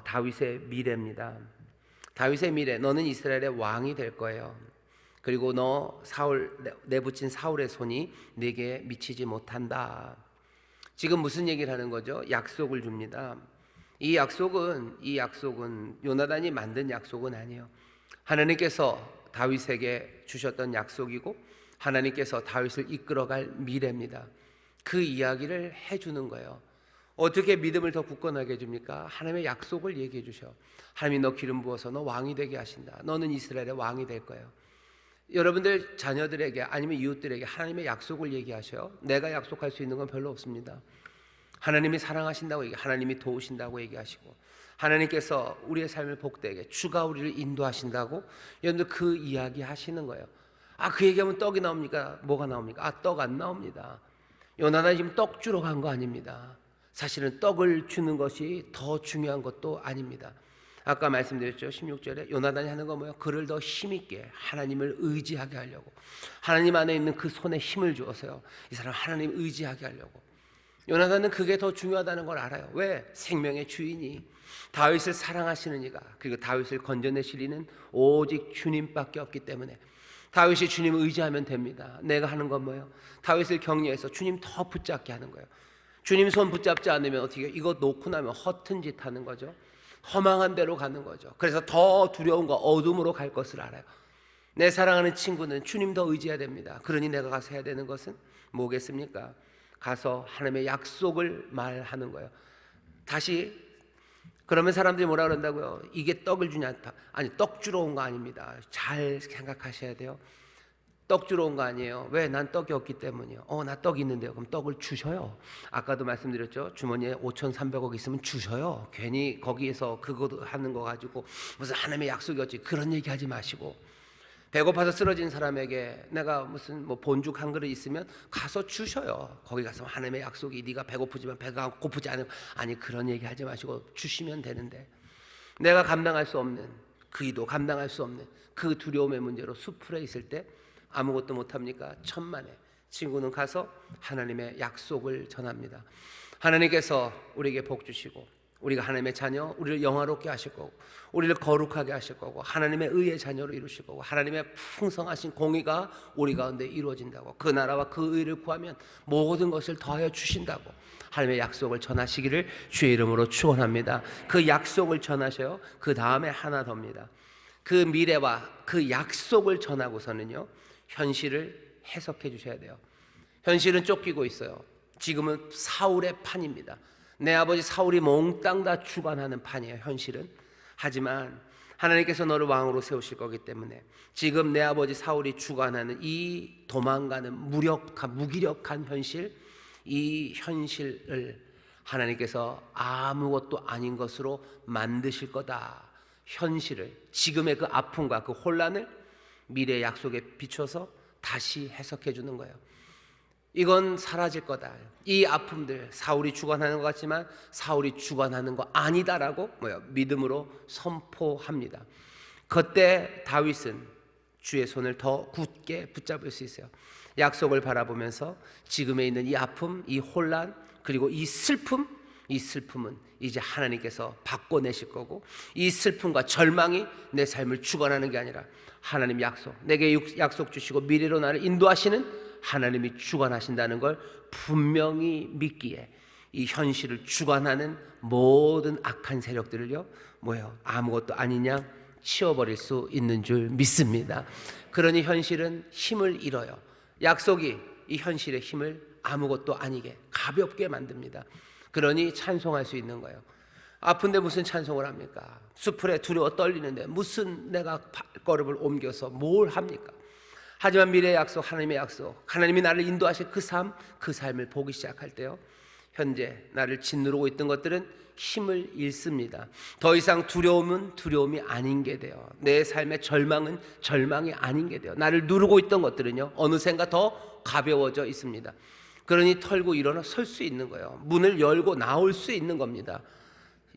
다윗의 미래입니다. 다윗의 미래, 너는 이스라엘의 왕이 될 거예요. 그리고 너 사울, 내 붙인 사울의 손이 네게 미치지 못한다. 지금 무슨 얘기를 하는 거죠? 약속을 줍니다. 이 약속은 요나단이 만든 약속은 아니에요. 하나님께서 다윗에게 주셨던 약속이고 하나님께서 다윗을 이끌어갈 미래입니다. 그 이야기를 해주는 거예요. 어떻게 믿음을 더 굳건하게 해줍니까? 하나님의 약속을 얘기해 주셔. 하나님이 너 기름 부어서 너 왕이 되게 하신다. 너는 이스라엘의 왕이 될 거예요. 여러분들 자녀들에게 아니면 이웃들에게 하나님의 약속을 얘기하셔요. 내가 약속할 수 있는 건 별로 없습니다. 하나님이 사랑하신다고 하나님이 도우신다고 얘기하시고, 하나님께서 우리의 삶을 복되게 주가 우리를 인도하신다고 여러분들 그 이야기 하시는 거예요. 아, 그 얘기하면 떡이 나옵니까? 뭐가 나옵니까? 아, 떡 안 나옵니다. 요나단이 지금 떡 주러 간 거 아닙니다. 사실은 떡을 주는 것이 더 중요한 것도 아닙니다. 아까 말씀드렸죠. 16절에 요나단이 하는 건 뭐예요? 그를 더 힘있게 하나님을 의지하게 하려고, 하나님 안에 있는 그 손에 힘을 주어서요, 이 사람 하나님 의지하게 하려고. 요나단은 그게 더 중요하다는 걸 알아요. 왜? 생명의 주인이, 다윗을 사랑하시는 이가, 그리고 다윗을 건져내실 이는 오직 주님밖에 없기 때문에 다윗이 주님을 의지하면 됩니다. 내가 하는 건 뭐예요? 다윗을 격려해서 주님 더 붙잡게 하는 거예요. 주님 손 붙잡지 않으면 어떻게, 이거 놓고 나면 허튼 짓 하는 거죠. 허망한 데로 가는 거죠. 그래서 더 두려움과 어둠으로 갈 것을 알아요. 내 사랑하는 친구는 주님 더 의지해야 됩니다. 그러니 내가 가서 해야 되는 것은 뭐겠습니까? 가서 하나님의 약속을 말하는 거예요. 다시, 그러면 사람들이 뭐라 그런다고요? 이게 떡을 주냐? 아니, 떡 주러 온 거 아닙니다. 잘 생각하셔야 돼요. 떡 주러 온 거 아니에요. 왜? 난 떡이 없기 때문이요. 나 떡 있는데요. 그럼 떡을 주셔요. 아까도 말씀드렸죠. 주머니에 5,300억 있으면 주셔요. 괜히 거기에서 그거 하는 거 가지고 무슨 하나님의 약속이었지, 그런 얘기 하지 마시고, 배고파서 쓰러진 사람에게 내가 무슨 뭐 본죽 한 그릇 있으면 가서 주셔요. 거기 가서 하나님의 약속이, 네가 배고프지만 배가 고프지 않으면, 아니, 그런 얘기 하지 마시고 주시면 되는데, 내가 감당할 수 없는, 그이도 감당할 수 없는 그 두려움의 문제로 수풀에 있을 때 아무것도 못합니까? 천만에 친구는 가서 하나님의 약속을 전합니다. 하나님께서 우리에게 복 주시고, 우리가 하나님의 자녀, 우리를 영화롭게 하실 거고, 우리를 거룩하게 하실 거고, 하나님의 의의 자녀로 이루실 거고, 하나님의 풍성하신 공의가 우리 가운데 이루어진다고, 그 나라와 그 의를 구하면 모든 것을 더하여 주신다고 하나님의 약속을 전하시기를 주의 이름으로 축원합니다. 그 약속을 전하셔요. 그 다음에 하나 더입니다. 그 미래와 그 약속을 전하고서는요, 현실을 해석해 주셔야 돼요. 현실은 쫓기고 있어요. 지금은 사울의 판입니다. 내 아버지 사울이 몽땅 다 주관하는 판이에요, 현실은. 하지만 하나님께서 너를 왕으로 세우실 거기 때문에 지금 내 아버지 사울이 주관하는 이 도망가는 무기력한 현실, 이 현실을 하나님께서 아무것도 아닌 것으로 만드실 거다. 현실을, 지금의 그 아픔과 그 혼란을 미래의 약속에 비춰서 다시 해석해 주는 거예요. 이건 사라질 거다. 이 아픔들, 사울이 주관하는 것 같지만 사울이 주관하는 거 아니다라고 믿음으로 선포합니다. 그때 다윗은 주의 손을 더 굳게 붙잡을 수 있어요. 약속을 바라보면서 지금에 있는 이 아픔, 이 혼란, 그리고 이 슬픔은 이제 하나님께서 바꿔내실 거고, 이 슬픔과 절망이 내 삶을 주관하는 게 아니라 하나님 약속, 내게 약속 주시고 미래로 나를 인도하시는 하나님이 주관하신다는 걸 분명히 믿기에, 이 현실을 주관하는 모든 악한 세력들을요, 아무것도 아니냐 치워버릴 수 있는 줄 믿습니다. 그러니 현실은 힘을 잃어요. 약속이 이 현실의 힘을 아무것도 아니게 가볍게 만듭니다. 그러니 찬송할 수 있는 거예요. 아픈데 무슨 찬송을 합니까? 수풀에 두려워 떨리는데 무슨 내가 발걸음을 옮겨서 뭘 합니까? 하지만 미래의 약속, 하나님의 약속, 하나님이 나를 인도하실 그 삶을 보기 시작할 때요, 현재 나를 짓누르고 있던 것들은 힘을 잃습니다. 더 이상 두려움은 두려움이 아닌 게 돼요. 내 삶의 절망은 절망이 아닌 게 돼요. 나를 누르고 있던 것들은요, 어느샌가 더 가벼워져 있습니다. 그러니 털고 일어나 설 수 있는 거예요. 문을 열고 나올 수 있는 겁니다.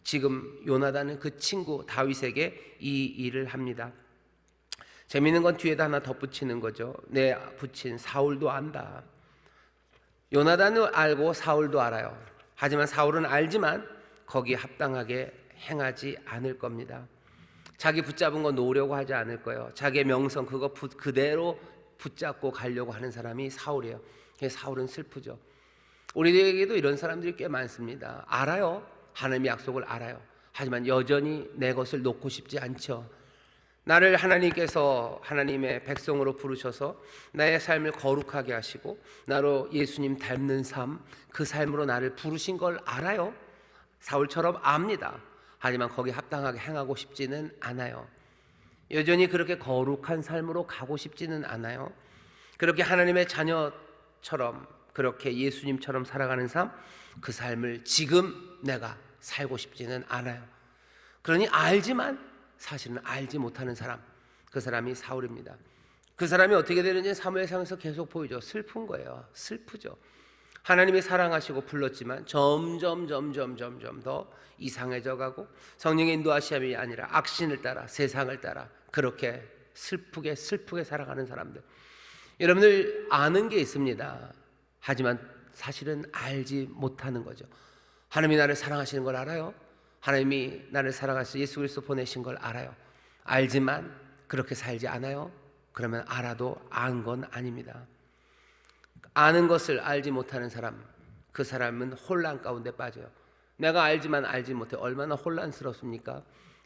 지금 요나단은 그 친구 다윗에게 이 일을 합니다. 재미있는 건 뒤에다 하나 덧붙이는 거죠. 내 붙인 사울도 안다. 요나단은 알고 사울도 알아요. 하지만 사울은 알지만 거기에 합당하게 행하지 않을 겁니다. 자기 붙잡은 거 놓으려고 하지 않을 거예요. 자기의 명성 그거 그대로 붙잡고 가려고 하는 사람이 사울이에요. 사울은 슬프죠. 우리에게도 이런 사람들이 꽤 많습니다. 알아요. 하나님의 약속을 알아요. 하지만 여전히 내 것을 놓고 싶지 않죠. 나를 하나님께서 하나님의 백성으로 부르셔서 나의 삶을 거룩하게 하시고 나로 예수님 닮는 삶, 그 삶으로 나를 부르신 걸 알아요. 사울처럼 압니다. 하지만 거기에 합당하게 행하고 싶지는 않아요. 여전히 그렇게 거룩한 삶으로 가고 싶지는 않아요. 그렇게 하나님의 자녀처럼, 그렇게 예수님처럼 살아가는 삶, 그 삶을 지금 내가 살고 싶지는 않아요. 그러니 알지만 사실은 알지 못하는 사람, 그 사람이 사울입니다. 그 사람이 어떻게 되는지 사무엘상에서 계속 보이죠. 슬픈 거예요. 슬프죠. 하나님이 사랑하시고 불렀지만 점점 더 이상해져 가고 성령의 인도하심이 아니라 악신을 따라 세상을 따라 그렇게 슬프게 살아가는 사람들, 여러분들 아는 게 있습니다. 하지만 사실은 알지 못하는 거죠. 하나님이 나를 사랑하시는 걸 알아요. 하나님이 나를 사랑하셔서 예수 그리스도 보내신 걸 알아요. 알지만 그렇게 살지 않아요. 그러면 알아도 안 건 아닙니다. 아는 것을 알지 못하는 사람, 그 사람은 혼란 가운데 빠져요. 내가 알지만 알지 못해 얼마나 혼란스럽습니까?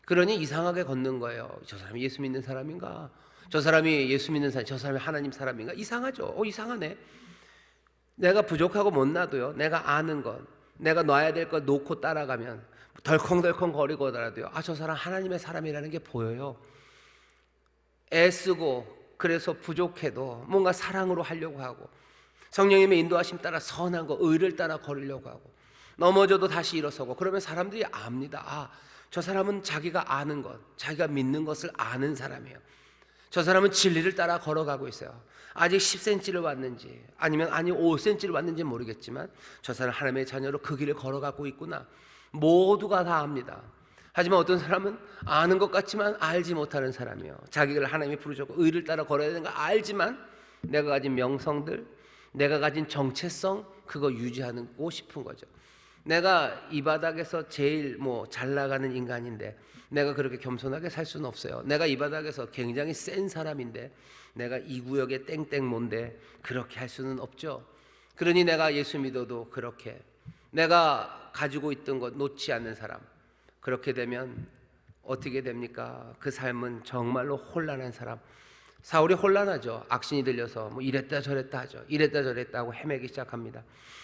그러니 이상하게 걷는 거예요. 저 사람이 예수 믿는 사람인가? 저 사람이 예수 믿는 사람, 저 사람이 하나님 사람인가? 이상하죠. 이상하네. 내가 부족하고 못나도요, 내가 아는 것, 내가 놔야 될 것 놓고 따라가면 덜컹덜컹 거리고더라도요, 저 사람 하나님의 사람이라는 게 보여요. 애쓰고 그래서 부족해도 뭔가 사랑으로 하려고 하고, 성령님의 인도하심 따라 선한 거, 의를 따라 걸으려고 하고, 넘어져도 다시 일어서고, 그러면 사람들이 압니다. 저 사람은 자기가 아는 것, 자기가 믿는 것을 아는 사람이에요. 저 사람은 진리를 따라 걸어가고 있어요. 아직 10cm를 왔는지 아니면 5cm를 왔는지 모르겠지만 저 사람 하나님의 자녀로 그 길을 걸어가고 있구나. 모두가 다 압니다. 하지만 어떤 사람은 아는 것 같지만 알지 못하는 사람이에요. 자기를 하나님이 부르셨고 의를 따라 걸어야 되는 거 알지만 내가 가진 명성들, 내가 가진 정체성, 그거 유지하고 싶은 거죠. 내가 이 바닥에서 제일 잘 나가는 인간인데 내가 그렇게 겸손하게 살 수는 없어요. 내가 이 바닥에서 굉장히 센 사람인데 내가 이 구역의 땡땡몬데 그렇게 할 수는 없죠. 그러니 내가 예수 믿어도 그렇게 내가 가지고 있던 것 놓지 않는 사람, 그렇게 되면 어떻게 됩니까? 그 삶은 정말로 혼란한 사람. 사울이 혼란하죠. 악신이 들려서 이랬다 저랬다 하죠. 이랬다 저랬다 하고 헤매기 시작합니다.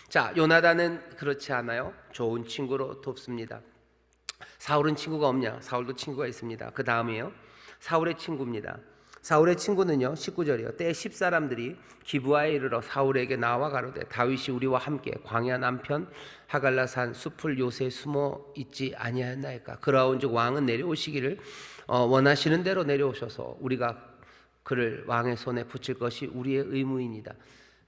자, 요나단은 그렇지 않아요. 좋은 친구로 돕습니다. 사울은 친구가 없냐? 사울도 친구가 있습니다. 그 다음이에요. 사울의 친구입니다. 사울의 친구는요, 19절이요. 때에 10사람들이 기브아에 이르러 사울에게 나와 가로되 다윗이 우리와 함께 광야 남편 하갈라산 숲을 요새 숨어 있지 아니하였나이까. 그러온즉 왕은 내려오시기를 원하시는 대로 내려오셔서 우리가 그를 왕의 손에 붙일 것이 우리의 의무입니다.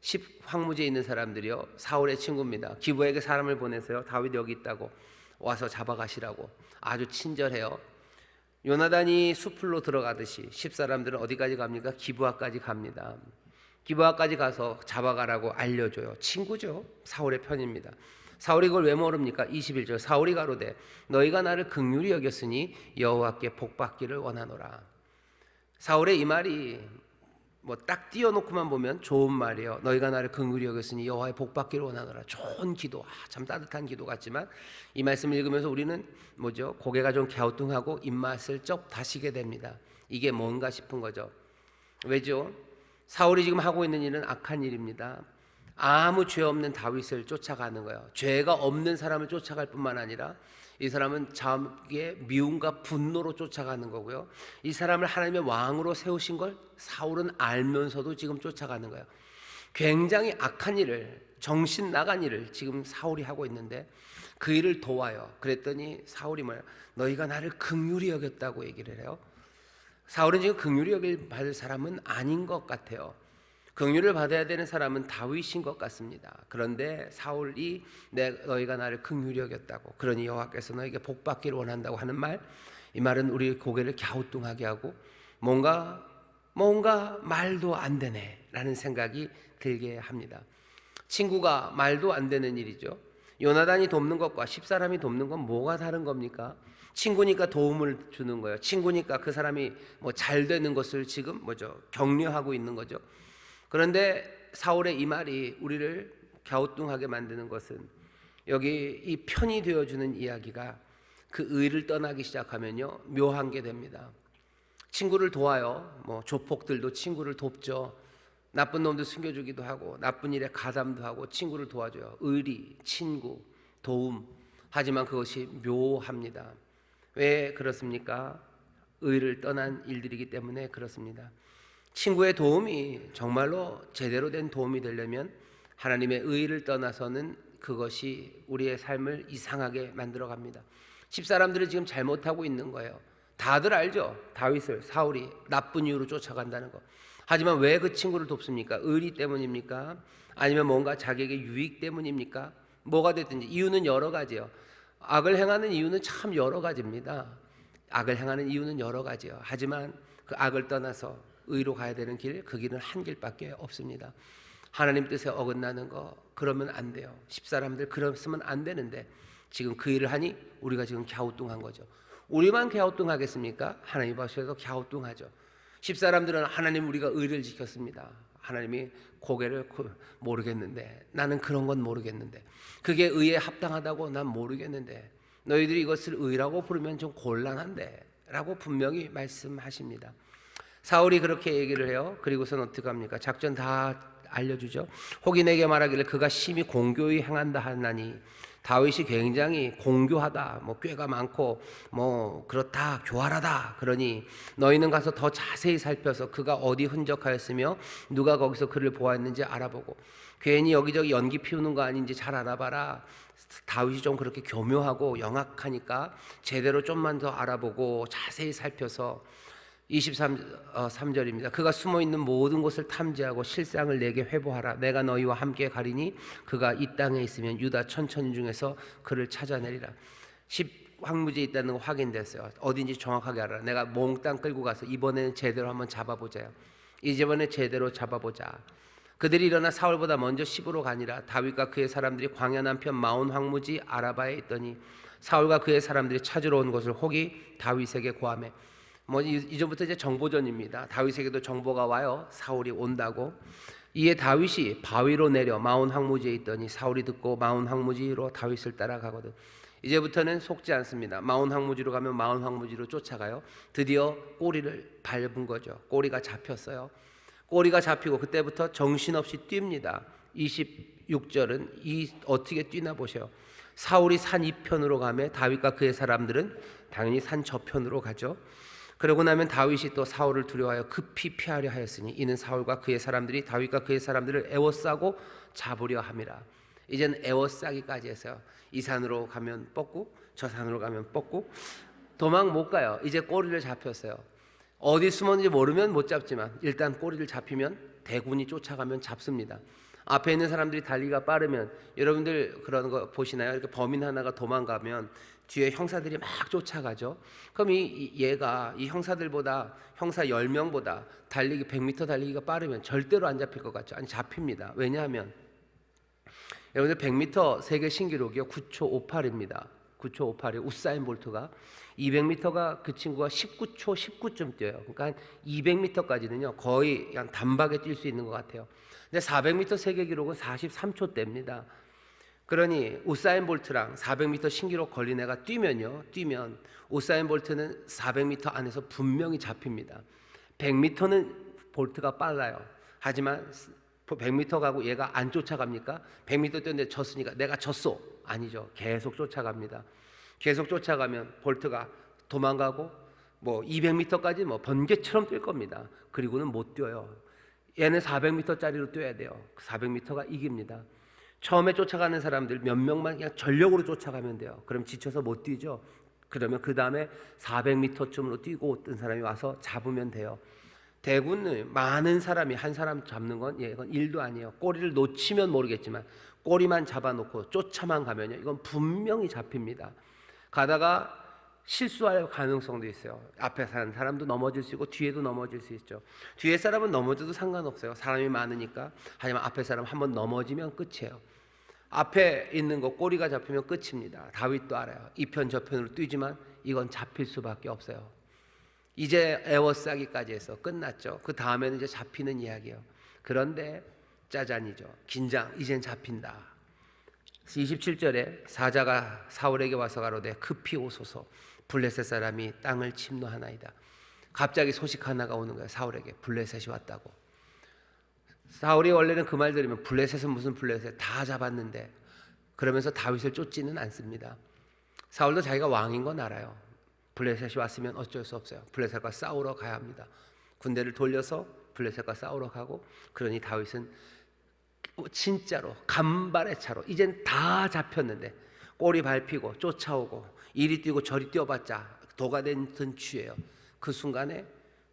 10 황무지에 있는 사람들이요, 사울의 친구입니다. 기브아에게 사람을 보내서요, 다윗 여기 있다고 와서 잡아가시라고. 아주 친절해요. 요나단이 숲으로 들어가듯이 10사람들은 어디까지 갑니까? 기브아까지 갑니다. 기브아까지 가서 잡아가라고 알려줘요. 친구죠. 사울의 편입니다. 사울이 그걸 왜 모릅니까? 21절 사울이 가로되 너희가 나를 긍휼히 여겼으니 여호와께 복받기를 원하노라. 사울의 이 말이 딱 띄워놓고만 보면 좋은 말이에요. 너희가 나를 긍휼히 여겼으니 여호와의 복받기를 원하노라. 좋은 기도, 참 따뜻한 기도 같지만 이 말씀을 읽으면서 우리는 고개가 좀 갸우뚱하고 입맛을 쩍 다시게 됩니다. 이게 뭔가 싶은 거죠. 왜죠? 사울이 지금 하고 있는 일은 악한 일입니다. 아무 죄 없는 다윗을 쫓아가는 거예요. 죄가 없는 사람을 쫓아갈 뿐만 아니라 이 사람은 자기의 미움과 분노로 쫓아가는 거고요. 이 사람을 하나님의 왕으로 세우신 걸 사울은 알면서도 지금 쫓아가는 거예요. 굉장히 악한 일을, 정신 나간 일을 지금 사울이 하고 있는데 그 일을 도와요. 그랬더니 사울이 뭐야? 너희가 나를 긍휼히 여겼다고 얘기를 해요. 사울은 지금 긍휼히 여길 받을 사람은 아닌 것 같아요. 긍휼을 받아야 되는 사람은 다윗인 것 같습니다. 그런데 사울이 너희가 나를 긍휼히 여겼다고, 그러니 여호와께서 너에게 복받기를 원한다고 하는 말, 이 말은 우리 고개를 갸우뚱하게 하고 뭔가 말도 안 되네 라는 생각이 들게 합니다. 친구가 말도 안 되는 일이죠. 요나단이 돕는 것과 10사람이 돕는 건 뭐가 다른 겁니까? 친구니까 도움을 주는 거예요. 친구니까 그 사람이 잘 되는 것을 지금 격려하고 있는 거죠. 그런데 사울의 이 말이 우리를 갸우뚱하게 만드는 것은 여기 이 편이 되어주는 이야기가 그 의를 떠나기 시작하면요, 묘한 게 됩니다. 친구를 도와요. 조폭들도 친구를 돕죠. 나쁜 놈들 숨겨주기도 하고 나쁜 일에 가담도 하고 친구를 도와줘요. 의리, 친구, 도움. 하지만 그것이 묘합니다. 왜 그렇습니까? 의를 떠난 일들이기 때문에 그렇습니다. 친구의 도움이 정말로 제대로 된 도움이 되려면 하나님의 의를 떠나서는 그것이 우리의 삶을 이상하게 만들어갑니다. 10사람들이 지금 잘못하고 있는 거예요. 다들 알죠? 다윗을 사울이 나쁜 이유로 쫓아간다는 거. 하지만 왜 그 친구를 돕습니까? 의리 때문입니까? 아니면 뭔가 자기에게 유익 때문입니까? 뭐가 됐든지 이유는 여러 가지예요. 악을 행하는 이유는 참 여러 가지입니다. 악을 행하는 이유는 여러 가지예요. 하지만 그 악을 떠나서 의로 가야 되는 길, 그 길은 한 길밖에 없습니다. 하나님 뜻에 어긋나는 거 그러면 안 돼요. 십사람들 그랬으면 안 되는데 지금 그 일을 하니 우리가 지금 갸우뚱한 거죠. 우리만 갸우뚱하겠습니까? 하나님 보셔도 갸우뚱하죠. 십사람들은 하나님 우리가 의를 지켰습니다. 하나님이 고개를 모르겠는데, 나는 그런 건 모르겠는데, 그게 의에 합당하다고 난 모르겠는데, 너희들이 이것을 의라고 부르면 좀 곤란한데 라고 분명히 말씀하십니다. 사울이 그렇게 얘기를 해요. 그리고선 어떻게 합니까? 작전 다 알려주죠. 혹이 내게 말하기를 그가 심히 공교히 행한다 하나니, 다윗이 굉장히 공교하다, 뭐 꾀가 많고 뭐 그렇다, 교활하다. 그러니 너희는 가서 더 자세히 살펴서 그가 어디 흔적하였으며 누가 거기서 그를 보았는지 알아보고, 괜히 여기저기 연기 피우는 거 아닌지 잘 알아봐라. 다윗이 좀 그렇게 교묘하고 영악하니까 제대로 좀만 더 알아보고 자세히 살펴서 23절입니다. 그가 숨어있는 모든 곳을 탐지하고 실상을 내게 회보하라. 내가 너희와 함께 가리니 그가 이 땅에 있으면 유다 천천 중에서 그를 찾아내리라. 10황무지에 있다는 거 확인됐어요. 어딘지 정확하게 알아라. 내가 몽땅 끌고 가서 이번에는 제대로 한번 잡아보자요. 이번에 제대로 잡아보자. 그들이 일어나 사울보다 먼저 시브로 가니라. 다윗과 그의 사람들이 광야 남편 마온 황무지 아라바에 있더니 사울과 그의 사람들이 찾으러 온 것을 혹이 다윗에게 고하매. 이전부터 이제 정보전입니다. 다윗에게도 정보가 와요. 사울이 온다고. 이에 다윗이 바위로 내려 마온 황무지에 있더니 사울이 듣고 마온 황무지로 다윗을 따라가거든. 이제부터는 속지 않습니다. 마온 황무지로 가면 마온 황무지로 쫓아가요. 드디어 꼬리를 밟은 거죠. 꼬리가 잡혔어요. 꼬리가 잡히고 그때부터 정신없이 뜁니다. 26절은 어떻게 뛰나 보세요. 사울이 산 이편으로 가며 다윗과 그의 사람들은 당연히 산 저편으로 가죠. 그러고 나면 다윗이 또 사울을 두려워하여 급히 피하려 하였으니 이는 사울과 그의 사람들이 다윗과 그의 사람들을 애워싸고 잡으려 함이라. 이젠 애워싸기까지 해서요. 이 산으로 가면 뻗고 저 산으로 가면 뻗고 도망 못 가요. 이제 꼬리를 잡혔어요. 어디 숨었는지 모르면 못 잡지만 일단 꼬리를 잡히면 대군이 쫓아가면 잡습니다. 앞에 있는 사람들이 달리기가 빠르면, 여러분들 그런 거 보시나요? 이렇게 범인 하나가 도망가면 뒤에 형사들이 막 쫓아가죠. 그럼 얘가 이 형사들보다, 형사 10명보다 달리기 100m 달리기가 빠르면 절대로 안 잡힐 것 같죠? 아니, 잡힙니다. 왜냐하면 여러분들 100m 세계 신기록이요 9초 58입니다. 9초 58이 우사인 볼트가 200m가 그 친구가 19초 19쯤 뛰어요. 그러니까 200m까지는요 거의 그냥 단박에 뛸 수 있는 것 같아요. 근데 400m 세계 기록은 43초대입니다. 그러니 우사인 볼트랑 400m 신기록 걸린 애가 뛰면 우사인 볼트는 400m 안에서 분명히 잡힙니다. 100m는 볼트가 빨라요. 하지만 100m 가고 얘가 안 쫓아갑니까? 100m 뛰었는데 졌으니까 내가 졌어. 아니죠. 계속 쫓아갑니다. 계속 쫓아가면 볼트가 도망가고 뭐 200m까지 뭐 번개처럼 뛸 겁니다. 그리고는 못 뛰어요. 얘는 400m짜리로 뛰어야 돼요. 400m가 이깁니다. 처음에 쫓아가는 사람들 몇 명만 그냥 전력으로 쫓아가면 돼요. 그럼 지쳐서 못 뛰죠. 그러면 그 다음에 400m쯤으로 뛰고 어떤 사람이 와서 잡으면 돼요. 대군은 많은 사람이 한 사람 잡는 건 이건 일도 아니에요. 꼬리를 놓치면 모르겠지만 꼬리만 잡아놓고 쫓아만 가면요 이건 분명히 잡힙니다. 가다가 실수할 가능성도 있어요. 앞에 사는 사람도 넘어질 수 있고 뒤에도 넘어질 수 있죠. 뒤에 사람은 넘어져도 상관없어요. 사람이 많으니까. 하지만 앞에 사람 한번 넘어지면 끝이에요. 앞에 있는 거 꼬리가 잡히면 끝입니다. 다윗도 알아요. 이편 저편으로 뛰지만 이건 잡힐 수밖에 없어요. 이제 애워싸기까지 해서 끝났죠. 그 다음에는 이제 잡히는 이야기예요. 그런데 짜잔이죠. 긴장. 이젠 잡힌다. 27절에 사자가 사울에게 와서 가로되 급히 오소서 블레셋 사람이 땅을 침노하나이다. 갑자기 소식 하나가 오는 거예요. 사울에게 블레셋이 왔다고. 사울이 원래는 그 말 들으면 블레셋은 무슨 블레셋 다 잡았는데, 그러면서 다윗을 쫓지는 않습니다. 사울도 자기가 왕인 건 알아요. 블레셋이 왔으면 어쩔 수 없어요. 블레셋과 싸우러 가야 합니다. 군대를 돌려서 블레셋과 싸우러 가고, 그러니 다윗은 진짜로 간발의 차로 이젠 다 잡혔는데 꼬리 밟히고 쫓아오고 이리 뛰고 저리 뛰어봤자 도가 된 든추예요. 그 순간에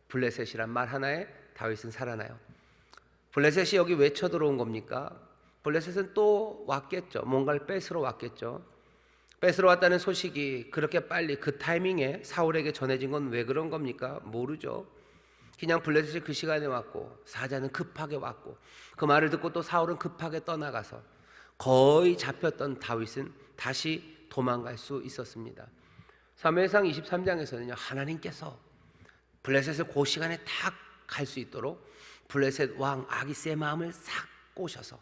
블레셋이란 말 하나에 다윗은 살아나요. 블레셋이 여기 왜 쳐들어온 겁니까? 블레셋은 또 왔겠죠. 뭔가를 뺏으러 왔겠죠. 뺏으러 왔다는 소식이 그렇게 빨리 그 타이밍에 사울에게 전해진 건 왜 그런 겁니까? 모르죠. 그냥 블레셋이 그 시간에 왔고 사자는 급하게 왔고 그 말을 듣고 또 사울은 급하게 떠나가서 거의 잡혔던 다윗은 다시 도망갈 수 있었습니다. 사무엘상 23장에서는요 하나님께서 블레셋을 그 시간에 딱 갈 수 있도록 블레셋 왕 아기스의 마음을 싹 꼬셔서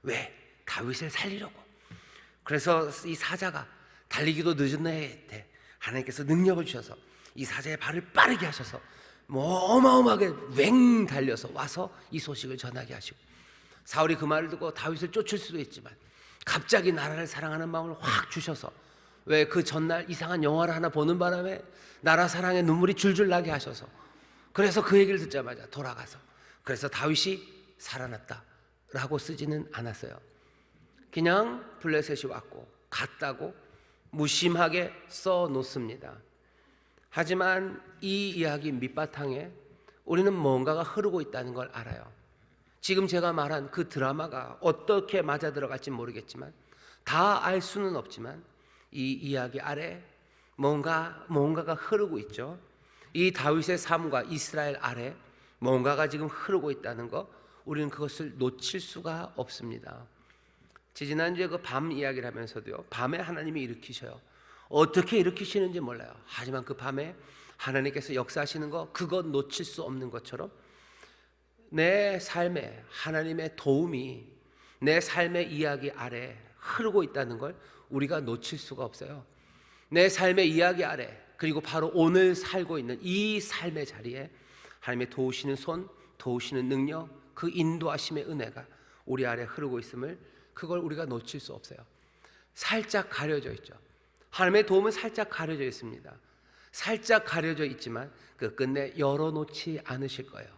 왜? 다윗을 살리려고. 그래서 이 사자가 달리기도 늦은 때 하나님께서 능력을 주셔서 이 사자의 발을 빠르게 하셔서 어마어마하게 웽 달려서 와서 이 소식을 전하게 하시고 사울이 그 말을 듣고 다윗을 쫓을 수도 있지만 갑자기 나라를 사랑하는 마음을 확 주셔서 왜 그 전날 이상한 영화를 하나 보는 바람에 나라 사랑에 눈물이 줄줄 나게 하셔서 그래서 그 얘기를 듣자마자 돌아가서 그래서 다윗이 살아났다라고 쓰지는 않았어요. 그냥 블레셋이 왔고 갔다고 무심하게 써놓습니다. 하지만 이 이야기 밑바탕에 우리는 뭔가가 흐르고 있다는 걸 알아요. 지금 제가 말한 그 드라마가 어떻게 맞아 들어갈지 모르겠지만 다 알 수는 없지만 이 이야기 아래 뭔가가 흐르고 있죠. 이 다윗의 삶과 이스라엘 아래 뭔가가 지금 흐르고 있다는 거 우리는 그것을 놓칠 수가 없습니다. 지난주에 그 밤 이야기를 하면서도요 밤에 하나님이 일으키셔요. 어떻게 일으키시는지 몰라요. 하지만 그 밤에 하나님께서 역사하시는 거 그것 놓칠 수 없는 것처럼 내 삶에 하나님의 도움이 내 삶의 이야기 아래 흐르고 있다는 걸 우리가 놓칠 수가 없어요. 내 삶의 이야기 아래 그리고 바로 오늘 살고 있는 이 삶의 자리에 하나님의 도우시는 손, 도우시는 능력, 그 인도하심의 은혜가 우리 아래 흐르고 있음을 그걸 우리가 놓칠 수 없어요. 살짝 가려져 있죠. 하나님의 도움은 살짝 가려져 있습니다. 살짝 가려져 있지만 그 끝내 열어놓지 않으실 거예요.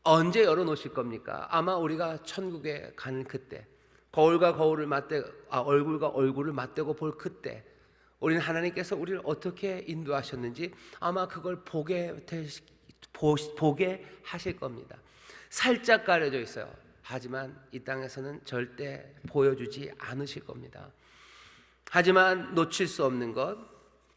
언제 열어놓으실 겁니까? 아마 우리가 천국에 가는 그때 얼굴과 얼굴을 맞대고 볼 그때 우리는 하나님께서 우리를 어떻게 인도하셨는지 아마 그걸 보게 하실 겁니다. 살짝 가려져 있어요. 하지만 이 땅에서는 절대 보여주지 않으실 겁니다. 하지만 놓칠 수 없는 것,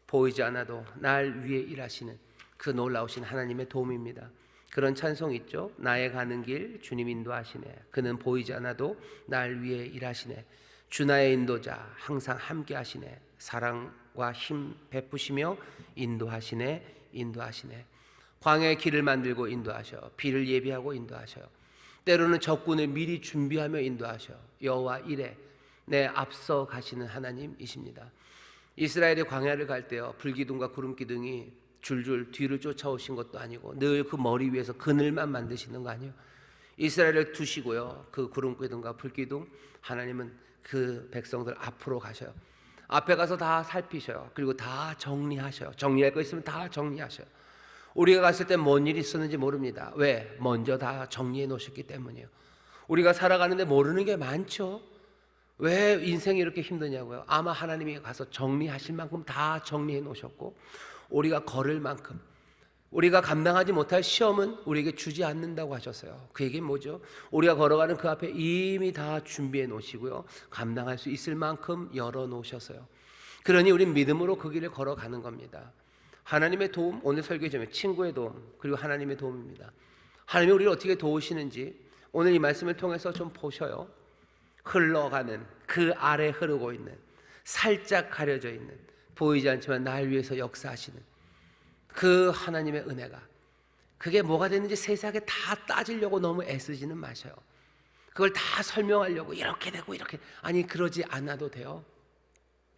보이지 않아도 날 위해 일하시는 그 놀라우신 하나님의 도움입니다. 그런 찬송 있죠. 나의 가는 길 주님 인도하시네. 그는 보이지 않아도 날 위해 일하시네. 주 나의 인도자 항상 함께 하시네. 사랑과 힘 베푸시며 인도하시네. 광야의 길을 만들고 인도하셔. 비를 예비하고 인도하셔요. 때로는 적군을 미리 준비하며 인도하셔. 여호와 이레 내 앞서 가시는 하나님이십니다. 이스라엘의 광야를 갈 때요 불기둥과 구름기둥이 줄줄 뒤를 쫓아오신 것도 아니고 늘 그 머리 위에서 그늘만 만드시는 거 아니에요. 이스라엘을 두시고요 그 구름기둥과 불기둥 하나님은 그 백성들 앞으로 가셔요. 앞에 가서 다 살피셔요. 그리고 다 정리하셔요. 정리할 거 있으면 다 정리하셔요. 우리가 갔을 때 뭔 일이 있었는지 모릅니다. 왜? 먼저 다 정리해 놓으셨기 때문이에요. 우리가 살아가는데 모르는 게 많죠. 왜 인생이 이렇게 힘드냐고요. 아마 하나님이 가서 정리하실 만큼 다 정리해 놓으셨고 우리가 걸을 만큼 우리가 감당하지 못할 시험은 우리에게 주지 않는다고 하셨어요. 그 얘기는 뭐죠? 우리가 걸어가는 그 앞에 이미 다 준비해 놓으시고요 감당할 수 있을 만큼 열어 놓으셨어요. 그러니 우린 믿음으로 그 길을 걸어가는 겁니다. 하나님의 도움, 오늘 설교 제목 친구의 도움 그리고 하나님의 도움입니다. 하나님이 우리를 어떻게 도우시는지 오늘 이 말씀을 통해서 좀 보셔요. 흘러가는 그 아래 흐르고 있는 살짝 가려져 있는 보이지 않지만 날 위해서 역사하시는 그 하나님의 은혜가 그게 뭐가 됐는지 세세하게 다 따지려고 너무 애쓰지는 마셔요. 그걸 다 설명하려고 이렇게 되고 이렇게 아니 그러지 않아도 돼요.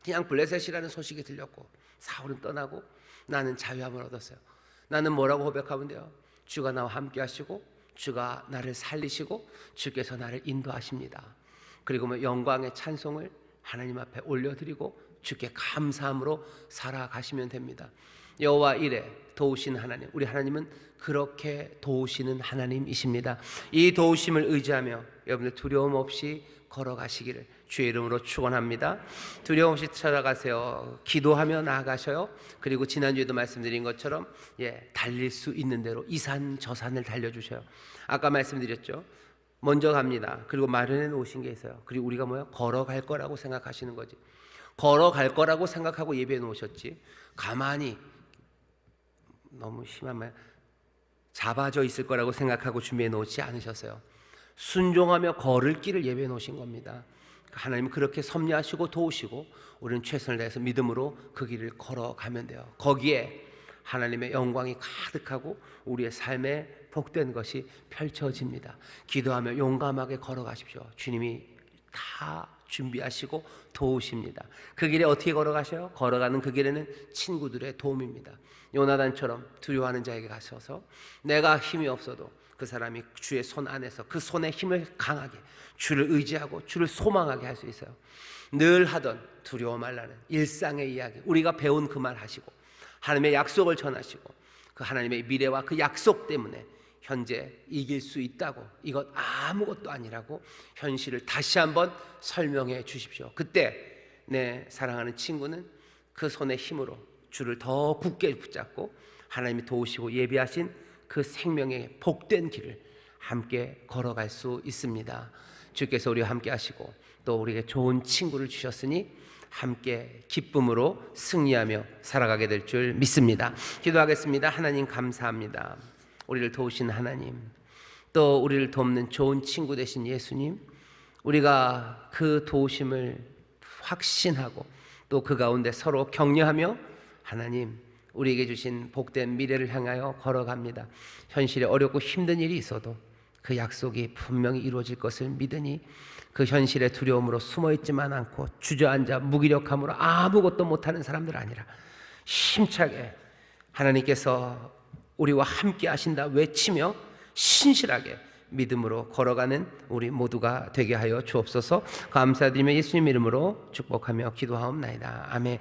그냥 블레셋이라는 소식이 들렸고 사울은 떠나고 나는 자유함을 얻었어요. 나는 뭐라고 고백하면 돼요? 주가 나와 함께 하시고 주가 나를 살리시고 주께서 나를 인도하십니다. 그리고 뭐 영광의 찬송을 하나님 앞에 올려드리고 주께 감사함으로 살아가시면 됩니다. 여호와 이레 도우시는 하나님, 우리 하나님은 그렇게 도우시는 하나님이십니다. 이 도우심을 의지하며 여러분들 두려움 없이 걸어가시기를 주의 이름으로 축원합니다. 두려움 없이 찾아가세요. 기도하며 나아가셔요. 그리고 지난주에도 말씀드린 것처럼 달릴 수 있는 대로 이 산 저 산을 달려주셔요. 아까 말씀드렸죠. 먼저 갑니다. 그리고 마련해 놓으신 게 있어요. 그리고 우리가 걸어갈 거라고 생각하시는 거지. 걸어갈 거라고 생각하고 예배해 놓으셨지. 가만히 너무 심한 말 잡아져 있을 거라고 생각하고 준비해 놓지 않으셨어요. 순종하며 걸을 길을 예비해 놓으신 겁니다. 하나님은 그렇게 섭리하시고 도우시고 우리는 최선을 다해서 믿음으로 그 길을 걸어가면 돼요. 거기에 하나님의 영광이 가득하고 우리의 삶에 복된 것이 펼쳐집니다. 기도하며 용감하게 걸어가십시오. 주님이 다 준비하시고 도우십니다. 그 길에 어떻게 걸어가셔요? 걸어가는 그 길에는 친구들의 도움입니다. 요나단처럼 두려워하는 자에게 가셔서 내가 힘이 없어도 그 사람이 주의 손 안에서 그 손의 힘을 강하게 주를 의지하고 주를 소망하게 할 수 있어요. 늘 하던 두려워 말라는 일상의 이야기, 우리가 배운 그 말 하시고 하나님의 약속을 전하시고 그 하나님의 미래와 그 약속 때문에 현재 이길 수 있다고, 이것 아무것도 아니라고 현실을 다시 한번 설명해 주십시오. 그때 내 사랑하는 친구는 그 손의 힘으로 주를 더 굳게 붙잡고 하나님이 도우시고 예비하신 그 생명의 복된 길을 함께 걸어갈 수 있습니다. 주께서 우리와 함께 하시고 또 우리에게 좋은 친구를 주셨으니 함께 기쁨으로 승리하며 살아가게 될 줄 믿습니다. 기도하겠습니다. 하나님 감사합니다. 우리를 도우신 하나님, 또 우리를 돕는 좋은 친구 되신 예수님, 우리가 그 도우심을 확신하고 또 그 가운데 서로 격려하며 하나님 우리에게 주신 복된 미래를 향하여 걸어갑니다. 현실에 어렵고 힘든 일이 있어도 그 약속이 분명히 이루어질 것을 믿으니 그 현실의 두려움으로 숨어있지만 않고 주저앉아 무기력함으로 아무것도 못하는 사람들 아니라 힘차게 하나님께서 우리와 함께 하신다 외치며 신실하게 믿음으로 걸어가는 우리 모두가 되게 하여 주옵소서. 감사드리며 예수님 이름으로 축복하며 기도하옵나이다. 아멘.